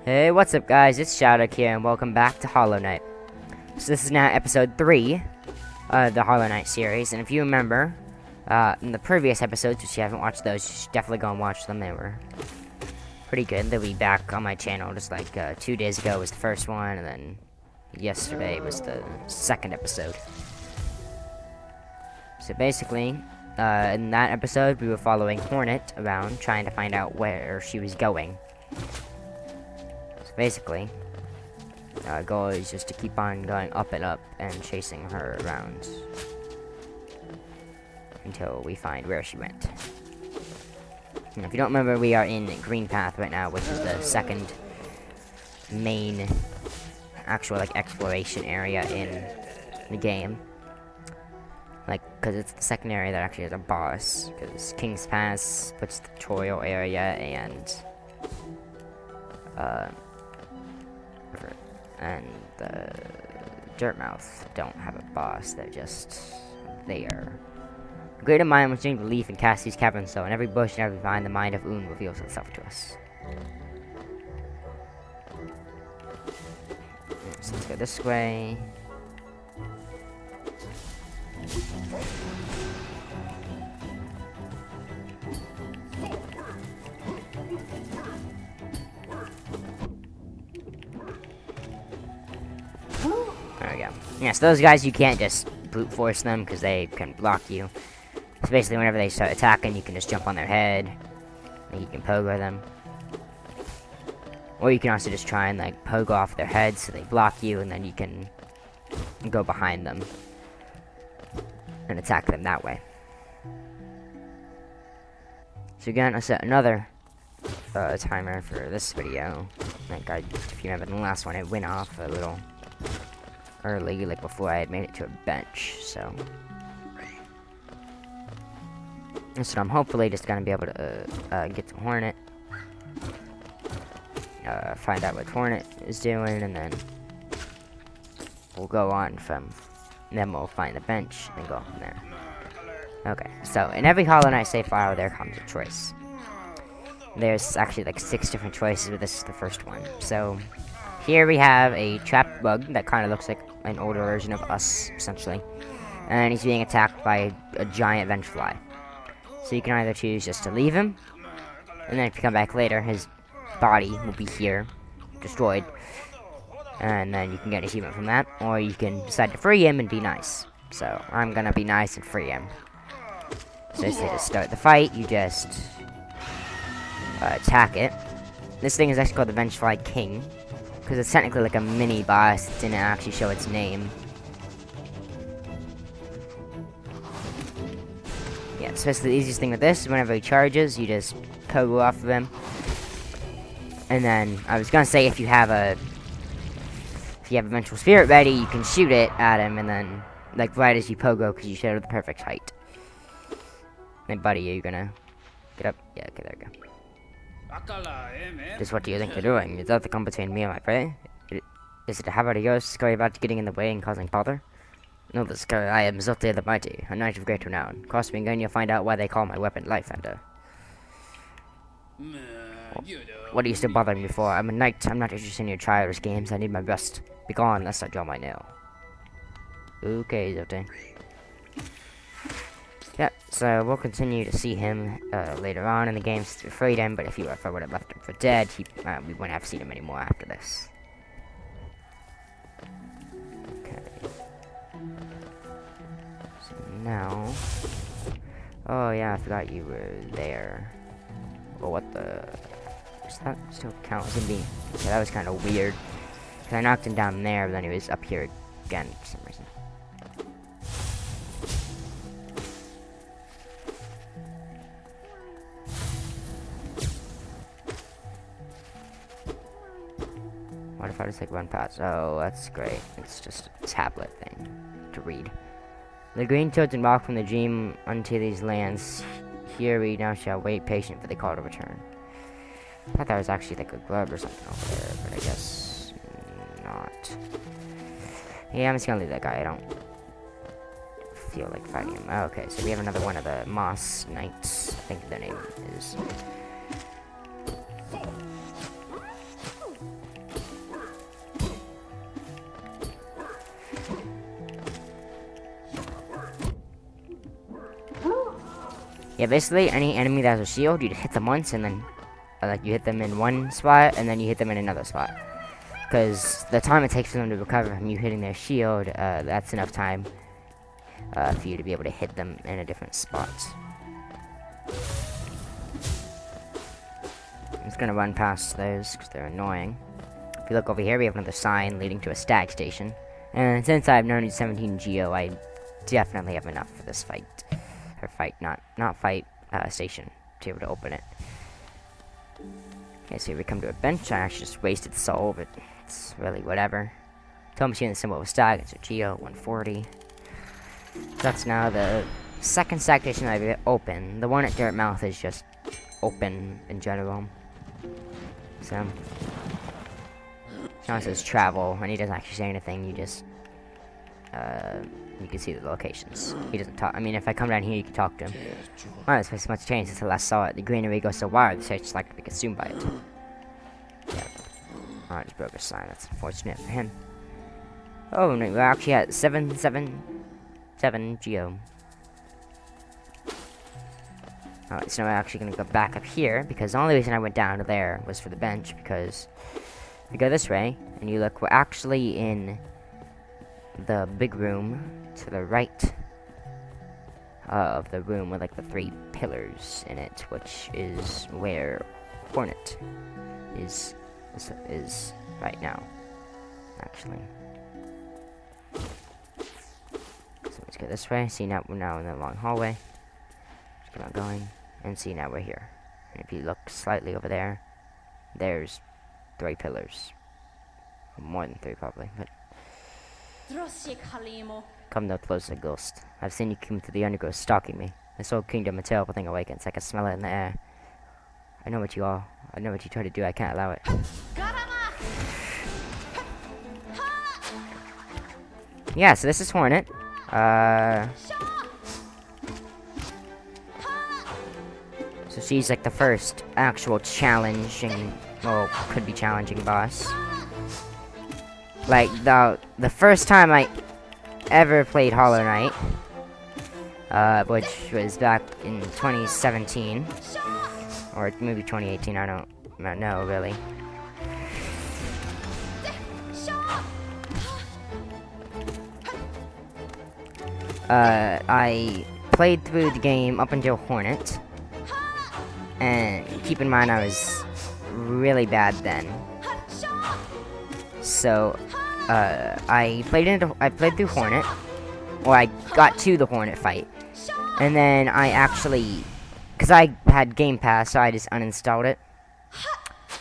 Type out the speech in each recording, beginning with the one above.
Hey, what's up guys, it's Shadok here and welcome back to Hollow Knight. So this is now episode 3 of the Hollow Knight series, and if you remember, in the previous episodes, if you haven't watched those, you should definitely go and watch them. They were pretty good. They'll be back on my channel, just like 2 days ago was the first one, and then yesterday was the second episode. So basically, in that episode, we were following Hornet around, trying to find out where she was going. Basically, our goal is just to keep on going up and up and chasing her around until we find where she went. And if you don't remember, we are in Green Path right now, which is the second main actual exploration area in the game. Because it's the second area that actually has a boss. Because King's Pass puts the tutorial area and the Dirtmouth don't have a boss, they're just there. A greater mind which gains belief in Cassie's cavern so in every bush and every vine the mind of Un reveals itself to us. So let's go this way. There we go. Yeah, so those guys, you can't just brute force them because they can block you. So basically, whenever they start attacking, you can just jump on their head, and you can pogo them. Or you can also just try and pogo off their heads so they block you, and then you can go behind them and attack them that way. So again, I set another timer for this video. If you remember the last one, it went off a little early, before I had made it to a bench, so I'm hopefully just gonna be able to get to Hornet, find out what Hornet is doing, and then we'll go on from, and then we'll find the bench and go from there. Okay, so in every Hollow Knight save file there comes a choice. There's actually 6 different choices, but this is the first one. So here we have a trapped bug that kind of looks like an older version of us, essentially. And he's being attacked by a giant vengefly. So you can either choose just to leave him, and then if you come back later, his body will be here, destroyed. And then you can get an achievement from that, or you can decide to free him and be nice. So I'm gonna be nice and free him. So basically to start the fight, you just attack it. This thing is actually called the Vengefly King, because it's technically a mini boss. It didn't actually show its name. Yeah, so basically the easiest thing with this is whenever he charges, you just pogo off of him. And then, I was gonna say if you have a Vengeful Spirit ready, you can shoot it at him, and then, right as you pogo, because you showed the perfect height. Hey buddy, are you gonna get up? Yeah, okay, there we go. Just what do you think you're doing? Is that the come between me and my prey? Is it a habit of yours, scurry about getting in the way and causing bother? No, the scurry, I am Zote the Mighty, a knight of great renown. Cross me again, you'll find out why they call my weapon Life Ender. What are you still bothering me for? I'm a knight, I'm not interested in your childish games, I need my rest. Be gone, lest I draw my nail. Okay, Zote. Yep, so we'll continue to see him later on in the game since we freed him, but if I would have left him for dead, we wouldn't have seen him anymore after this. Okay. So now... Oh yeah, I forgot you were there. Well, what the... Does that still count as him being... Okay, that was kind of weird. Because I knocked him down there, but then he was up here again for some reason. What if I just run past? Oh, that's great. It's just a tablet thing to read. The green toads walk from the dream unto these lands. Here we now shall wait patient for the call to return. I thought that was actually a glove or something over there, but I guess not. Yeah, I'm just gonna leave that guy. I don't feel like fighting him. Oh, okay, so we have another one of the Moss Knights. I think their name is. Yeah, basically, any enemy that has a shield, you just hit them once, and then like you hit them in one spot, and then you hit them in another spot. Because the time it takes for them to recover from you hitting their shield, that's enough time for you to be able to hit them in a different spot. I'm just gonna run past those because they're annoying. If you look over here, we have another sign leading to a stag station. And since I've known you 17 Geo, I definitely have enough for this fight. Or fight, not fight, station to be able to open it. Okay, so here we come to a bench. I actually just wasted soul, but it's really whatever. Toll machine the symbol of stag, it's a Geo, 140. That's now the second stag station I've opened. The one at Dirtmouth is just open in general. So now it says travel, and he doesn't actually say anything. You just you can see the locations. He doesn't talk. I mean, if I come down here, you can talk to him. Wow, this place has much changed since I last saw it. The greenery goes so wild, the search is likely to be consumed by it. Yeah. Oh, I just broke a sign. That's unfortunate for him. Oh no, we're actually at 777 Geo. Alright, so now I'm actually gonna go back up here because the only reason I went down to there was for the bench. Because if you go this way and you look, we're actually in the big room to the right of the room with like the 3 pillars in it, which is where Hornet is right now, actually. So let's go this way. See, now we're now in the long hallway. Just keep on going, and see, now we're here. And if you look slightly over there, there's 3 pillars. More than 3 probably, but come no closer, ghost. I've seen you come through the undergrowth stalking me. This whole kingdom a terrible thing awakens. I can smell it in the air. I know what you are. I know what you try to do. I can't allow it. Yeah, so this is Hornet. So she's like the first actual challenging, well, could be challenging boss. Like, the first time I ever played Hollow Knight, which was back in 2017, or maybe 2018, I don't know, really. I played through the game up until Hornet, and keep in mind I was really bad then. So, I played through Hornet, or I got to the Hornet fight, and then I actually, because I had Game Pass, so I just uninstalled it,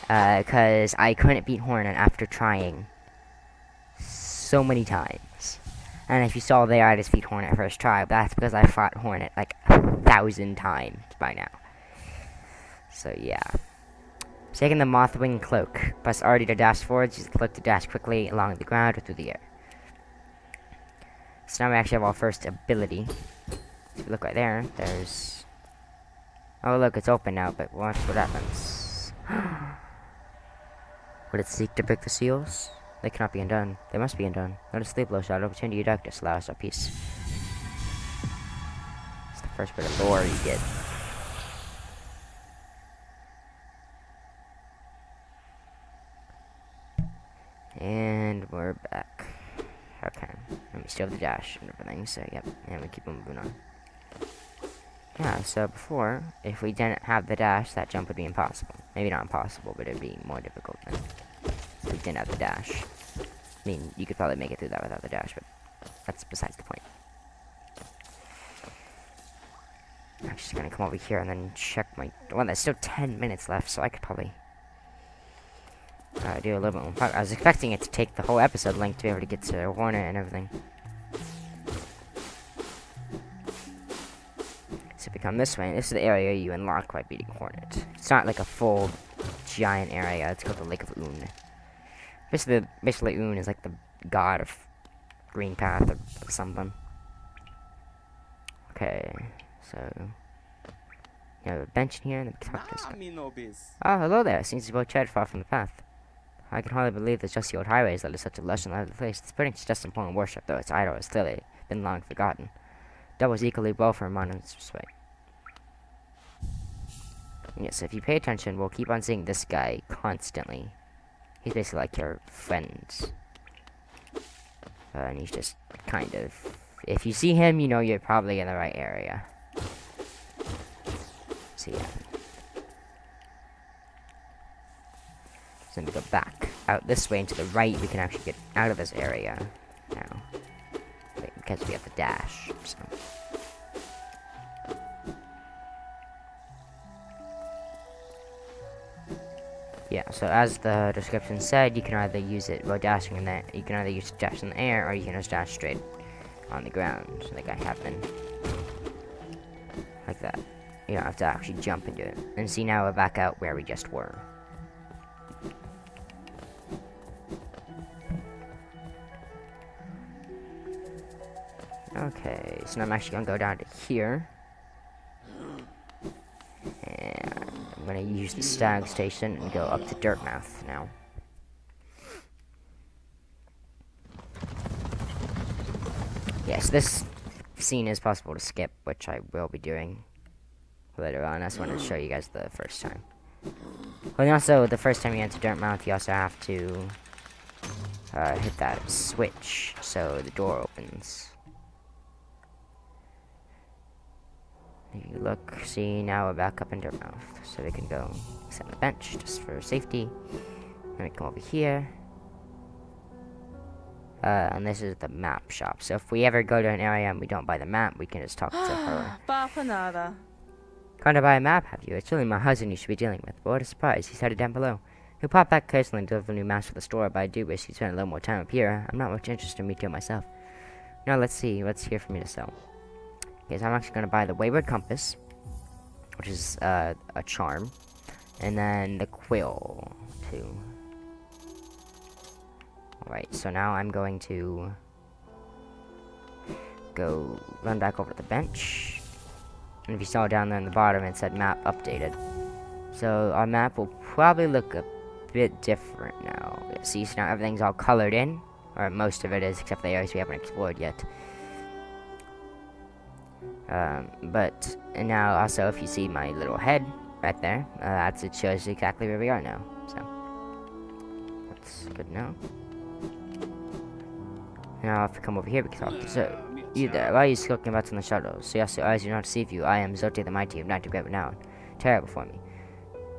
because I couldn't beat Hornet after trying so many times. And if you saw there, I just beat Hornet first try, but that's because I fought Hornet like 1,000 times by now. So yeah. Taking the Mothwing Cloak. Press RD to dash forward, use the cloak to dash quickly along the ground or through the air. So now we actually have our first ability. So if you look right there, there's... Oh look, it's open now, but watch what happens. Would it seek to break the seals? They cannot be undone. They must be undone. Let us sleep, low shadow. Return to your darkness. Allow us our peace. It's the first bit of lore you get. And we're back. Okay. And we still have the dash and everything, so yep. And we keep on moving on. Yeah, so before, if we didn't have the dash, that jump would be impossible. Maybe not impossible, but it would be more difficult than if we didn't have the dash. I mean, you could probably make it through that without the dash, but that's besides the point. I'm just gonna come over here and then check my... Well, there's still 10 minutes left, so I could probably... do a little bit more. I was expecting it to take the whole episode length to be able to get to Hornet and everything. So if we come this way, this is the area you unlock by beating Hornet. It's not like a full giant area. It's called the Lake of Un. Basically Un is like the god of Green Path or something. Okay, so you have a bench in here, and then we can talk to this guy. Oh, hello there. Seems to be tread far from the path. I can hardly believe that just the old highways led to such a lush and lively place. This building suggests some point of worship, though its idol has clearly been long forgotten. Doubles equally well for a monument's respect. Yes, if you pay attention, we'll keep on seeing this guy constantly. He's basically like your friend. And he's just kind of... If you see him, you know you're probably in the right area. So yeah. So we go back out this way and to the right. We can actually get out of this area now. Because we have the dash. So. Yeah, so as the description said, you can either use it while dashing in the... You can either use dash in the air, or you can just dash straight on the ground, like I have been. Like that. You don't have to actually jump into it. And see, now we're back out where we just were. Okay, so now I'm actually gonna go down to here. And I'm gonna use the stag station and go up to Dirtmouth now. Yes, this scene is possible to skip, which I will be doing later on. I just wanted to show you guys the first time. Well, and also, the first time you enter Dirtmouth, you also have to hit that switch so the door opens. You look, see, now we're back up in Dirtmouth. So we can go sit on the bench just for safety. And we come over here. And this is the map shop. So if we ever go to an area and we don't buy the map, we can just talk to her. Gone to buy a map, have you? It's really my husband you should be dealing with. But what a surprise, he's headed down below. He'll pop back occasionally and deliver new maps for the store, but I do wish he'd spend a little more time up here. I'm not much interested in retail myself. Now let's see, what's here for me to sell. Okay, so I'm actually going to buy the Wayward Compass, which is a charm, and then the Quill, too. Alright, so now I'm going to go run back over to the bench. And if you saw down there in the bottom, it said map updated. So our map will probably look a bit different now. See, so now everything's all colored in, or most of it is, except the areas we haven't explored yet. But now also, if you see my little head right there, it shows exactly where we are now. So that's good now. Now if we come over here, we can talk. So you there? Why are you skulking about in the shadows? So yes, your eyes do not deceive you. I am Zote the Mighty of Night of Great Renown. Terror before me.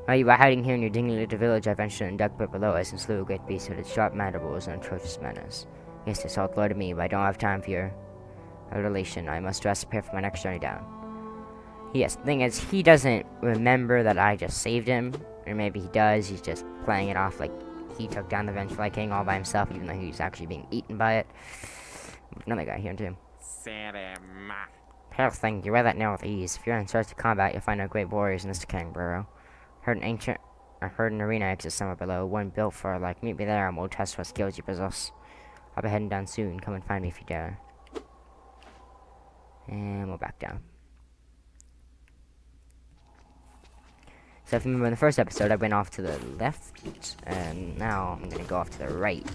While you were hiding here in your dingy little village, I ventured and dug pit below us and slew a great beast with its sharp mandibles and atrocious manners. Yes, this all glory to me, but I don't have time for your relation. I must rest, prepare for my next journey down. Yes, the thing is, he doesn't remember that I just saved him, or maybe he does. He's just playing it off like he took down the Vengefly King all by himself, even though he's actually being eaten by it. Another guy here too. Hell, thing, you wear that now with ease. If you're in search of combat, you'll find our great warriors in this decaying burrow. I heard an arena exists somewhere below, one built for like. Meet me there, and we'll test what skills you possess. I'll be heading down soon. Come and find me if you dare. And we'll back down. So if you remember in the first episode, I went off to the left, and now I'm going to go off to the right.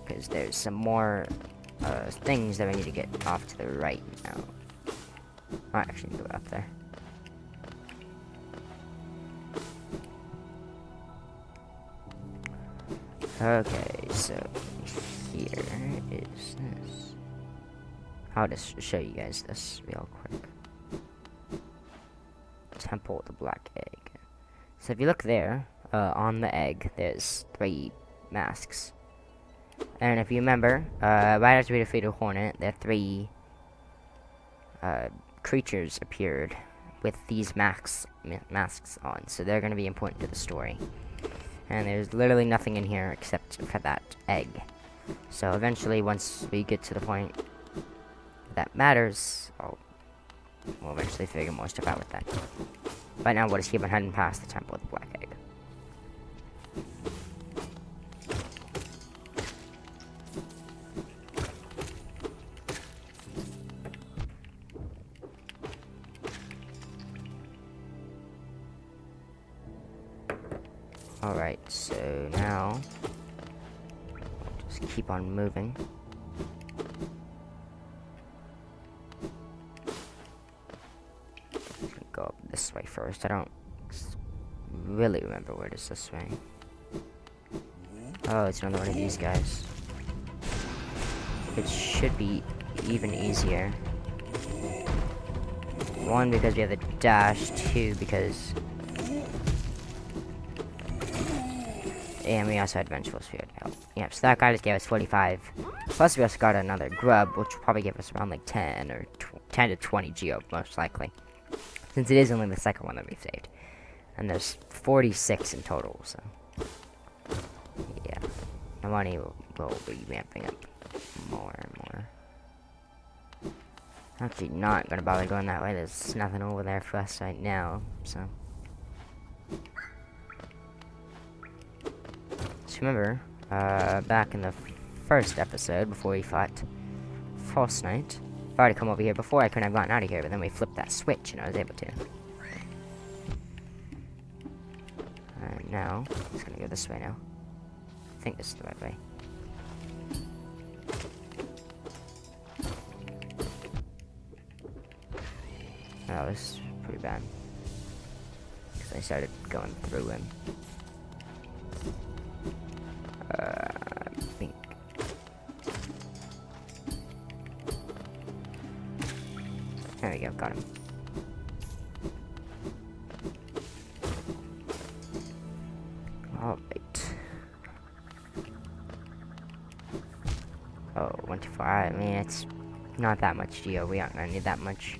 Because there's some more things that we need to get off to the right now. I actually need to go up there. Okay, so here is this. I'll just show you guys this real quick. Temple with the black egg. So if you look there, on the egg, there's 3 masks. And if you remember, right after we defeated Hornet, there 3 creatures appeared with these masks on. So they're going to be important to the story. And there's literally nothing in here except for that egg. So eventually, once we get to the point that matters, we'll eventually figure more stuff out with that. Right now, we'll just keep on heading past the Temple of the Black Egg. Alright, so now, just keep on moving. go up this way first. I don't really remember where it is this way. Oh, it's another one of these guys. It should be even easier. 1, because we have the dash. 2, because... And we also had Vengeful Spirit. Oh, yeah, so that guy just gave us 45. Plus we also got another grub, which will probably give us around like 10 or 10 to 20 geo, most likely. Since it is only the second one that we've saved. And there's 46 in total, so... Yeah. The money will be ramping up more and more. Actually not gonna bother going that way. There's nothing over there for us right now, so... So remember, back in the first episode, before we fought False Knight, if I were to come over here before, I couldn't have gotten out of here, but then we flipped that switch, and I was able to. Alright, now, I'm just gonna go this way now. I think this is the right way. That was pretty bad. Because I started going through him. I think. There we go, got him. Alright. Oh, 124. I mean, it's not that much geo. We aren't gonna need that much.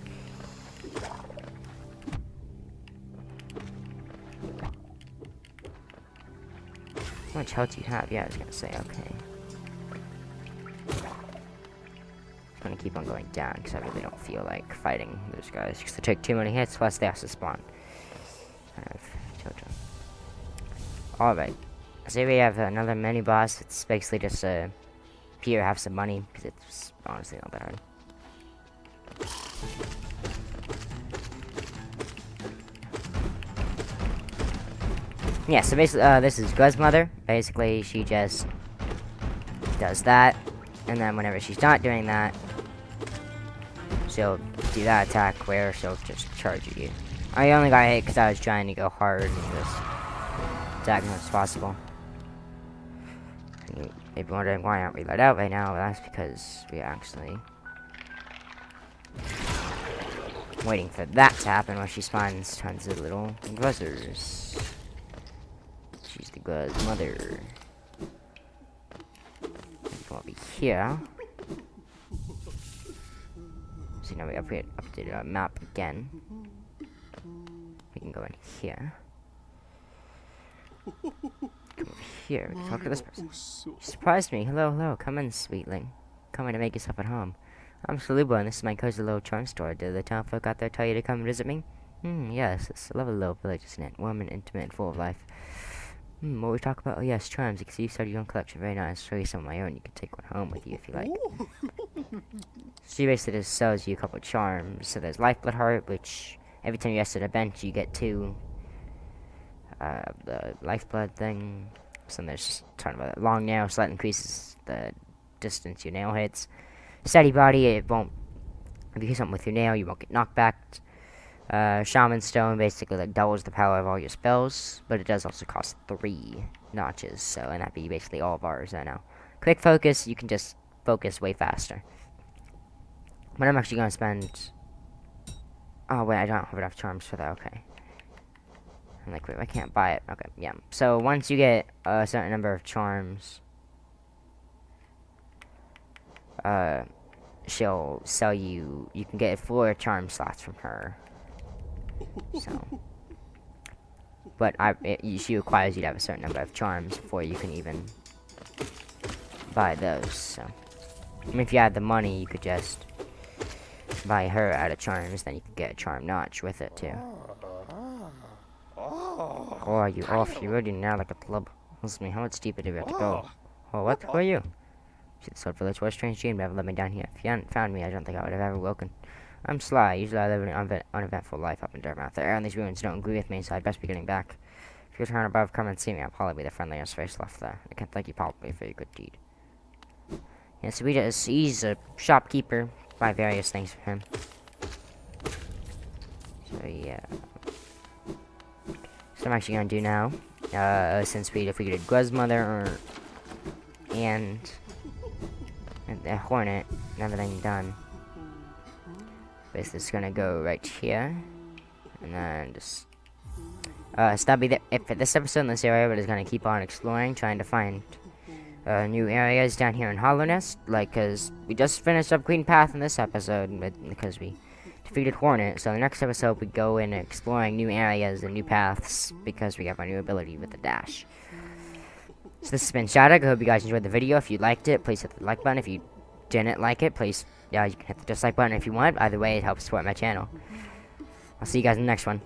How much health do you have? Yeah, I was gonna say, okay. I'm gonna keep on going down because I really don't feel like fighting those guys because they take too many hits, plus they also spawn. Alright. So here we have another mini boss. It's basically just here, have some money because it's honestly not that hard. Yeah, so basically, this is Guz's mother. Basically, she just does that, and then whenever she's not doing that, she'll do that attack where she'll just charge at you. I only got hit because I was trying to go hard and just attack as much as possible. And you may be wondering why aren't we let out right now? Well, that's because we actually waiting for that to happen where she spawns tons of little buzzers. She's the Guz's mother. Come over here. So now we updated our map again. We can go in here. Come over here. We can talk to this person. You surprised me. Hello, hello. Come in, sweetling. Come in to make yourself at home. I'm Salubo, and this is my cozy little charm store. Did the town folk out there tell you to come visit me? Yes. It's a lovely little village, isn't it? Warm and intimate and full of life. What we talk about? Oh yes, charms. You can see you started your own collection. Very nice. Show you some of my own. You can take one home with you if you like. She basically just sells you a couple of charms. So there's Lifeblood Heart, which every time you rest at a bench, you get 2. The Lifeblood thing. So there's just a ton of it. Long nail, so that increases the distance your nail hits. Steady body, it won't. If you hit something with your nail, you won't get knocked back. Shaman Stone basically like doubles the power of all your spells, but it does also cost 3 notches, so, and that'd be basically all of ours right now. Quick Focus, you can just focus way faster. But I'm actually gonna spend... Oh wait, I don't have enough charms for that, okay. I'm like, wait, I can't buy it. Okay, yeah. So once you get a certain number of charms, she'll sell you, you can get 4 charm slots from her. So, but she requires you to have a certain number of charms before you can even buy those. So, I mean, if you had the money, you could just buy her out of charms. Then you could get a charm notch with it too. Oh, are you off? You're already now like a club. Listen to me. How much deeper do we have to go? Oh, what? Who are you? See, the Sword Village. What a strange dream to have led me down here. If you hadn't found me, I don't think I would have ever woken. I'm Sly. Usually I live an uneventful life up in Dartmouth. The air on these ruins don't agree with me, so I'd best be getting back. If you return above, come and see me. I'll probably be the friendliest face left there. I can't thank you publicly for your good deed. Yeah, so he's a shopkeeper. Buy various things for him. So yeah. So I'm actually gonna do now, since we defeated Gruzmother and the Hornet and everything done. Basically, it's gonna go right here, and then just so that'll be it for this episode in this area. We're just gonna keep on exploring, trying to find new areas down here in Hollow Nest, like, cause we just finished up Green Path in this episode, because we defeated Hornet. So the next episode we go in exploring new areas and new paths because we have our new ability with the dash. So this has been Shadow. I hope you guys enjoyed the video. If you liked it, please hit the like button. If you didn't like it, please, you can hit the dislike button if you want. Either way, it helps support my channel. I'll see you guys in the next one.